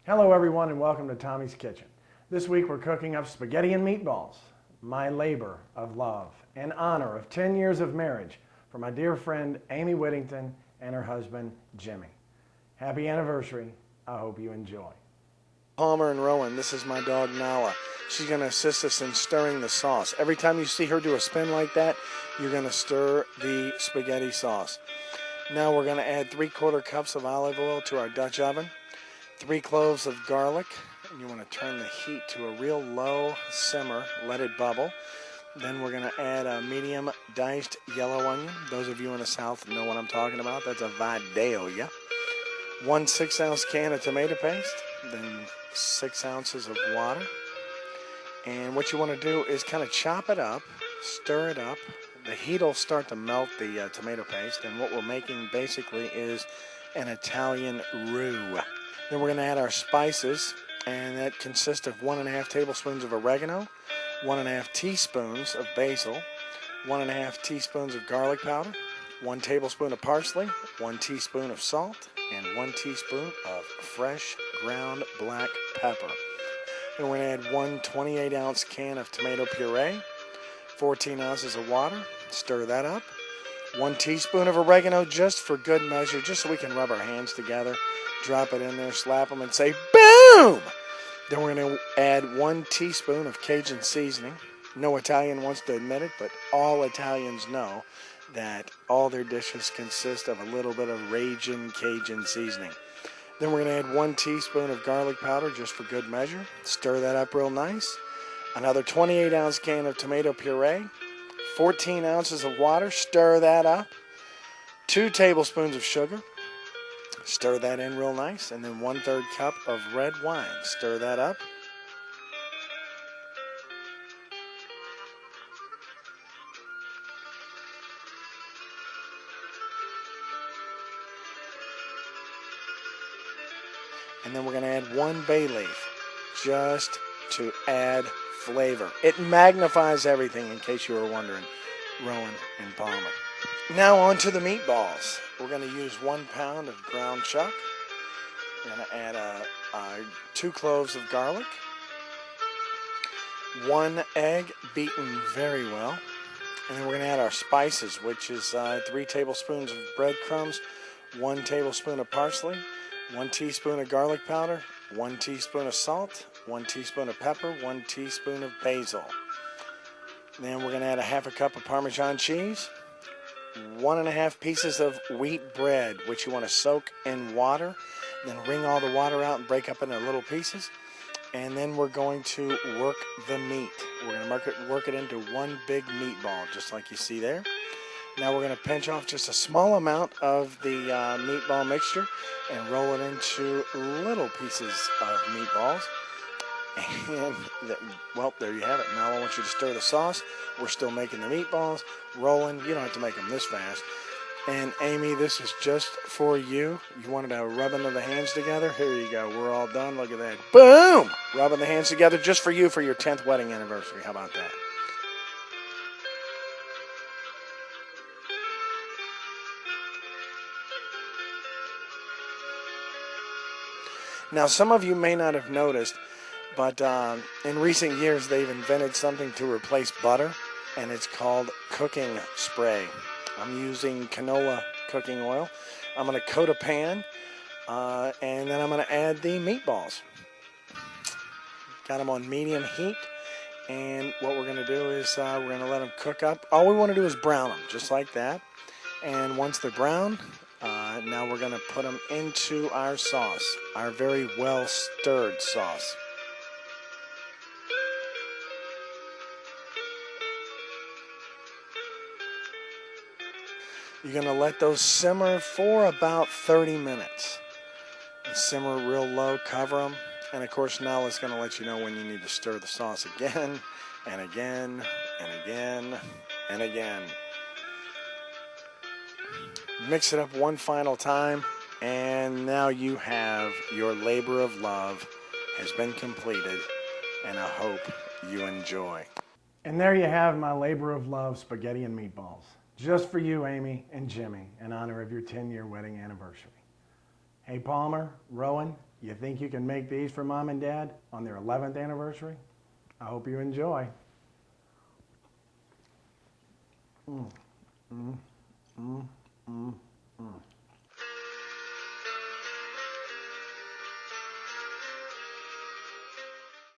Hello everyone and welcome to Tommy's Kitchen. This week we're cooking up spaghetti and meatballs, my labor of love and honor of 10 years of marriage for my dear friend Amy Whittington and her husband Jimmy. Happy anniversary. I hope you enjoy. Palmer and Rowan, this is my dog Nala. She's going to assist us in stirring the sauce. Every time you see her do a spin like that, you're going to stir the spaghetti sauce. Now we're going to add 3/4 cups of olive oil to our Dutch oven. 3 cloves of garlic, and you want to turn the heat to a real low simmer, let it bubble. Then we're going to add a medium diced yellow onion. Those of you in the South know what I'm talking about. That's a Vidalia. 1 6-ounce can of tomato paste, then 6 ounces of water. And what you want to do is kind of chop it up, stir it up. The heat will start to melt the tomato paste, and what we're making basically is an Italian roux. Then we're going to add our spices, and that consists of 1½ tablespoons of oregano, 1½ teaspoons of basil, 1½ teaspoons of garlic powder, 1 tablespoon of parsley, 1 teaspoon of salt, and 1 teaspoon of fresh ground black pepper. Then we're going to add 1 28-ounce can of tomato puree, 14 ounces of water, stir that up, 1 teaspoon of oregano just for good measure, just so we can rub our hands together. Drop it in there, slap them, and say, boom! Then we're going to add 1 teaspoon of Cajun seasoning. No Italian wants to admit it, but all Italians know that all their dishes consist of a little bit of raging Cajun seasoning. Then we're going to add 1 teaspoon of garlic powder just for good measure. Stir that up real nice. Another 28-ounce can of tomato puree. 14 ounces of water. Stir that up. 2 tablespoons of sugar. Stir that in real nice, and then 1/3 cup of red wine. Stir that up. And then we're going to add 1 bay leaf, just to add flavor. It magnifies everything, in case you were wondering, Rowan and Palmer. Now on to the meatballs. We're going to use 1 pound of ground chuck. We're going to add 2 cloves of garlic, 1 egg beaten very well, and then we're going to add our spices, which is 3 tablespoons of breadcrumbs, 1 tablespoon of parsley, 1 teaspoon of garlic powder, 1 teaspoon of salt, 1 teaspoon of pepper, 1 teaspoon of basil. Then we're going to add 1/2 cup of Parmesan cheese, 1½ pieces of wheat bread, which you want to soak in water, then wring all the water out and break up into little pieces. And then we're going to work the meat. We're going to work it into 1 big meatball, just like you see there. Now we're going to pinch off just a small amount of the meatball mixture and roll it into little pieces of meatballs. And, well, there you have it. Now I want you to stir the sauce. We're still making the meatballs, rolling. You don't have to make them this fast. And, Amy, this is just for you. You wanted to rub into the hands together? Here you go. We're all done. Look at that. Boom! Rubbing the hands together just for you for your 10th wedding anniversary. How about that? Now, some of you may not have noticed, but in recent years, they've invented something to replace butter, and it's called cooking spray. I'm using canola cooking oil. I'm going to coat a pan, and then I'm going to add the meatballs. Got them on medium heat, and what we're going to do is we're going to let them cook up. All we want to do is brown them, just like that. And once they're brown, now we're going to put them into our sauce, our very well stirred sauce. You're going to let those simmer for about 30 minutes. And simmer real low, cover them. And of course, Nala's going to let you know when you need to stir the sauce again and again and again and again. Mix it up one final time, and now you have your labor of love has been completed, and I hope you enjoy. And there you have my labor of love spaghetti and meatballs. Just for you, Amy and Jimmy, in honor of your 10-year wedding anniversary. Hey, Palmer, Rowan, you think you can make these for Mom and Dad on their 11th anniversary? I hope you enjoy. Mm, mm, mm, mm.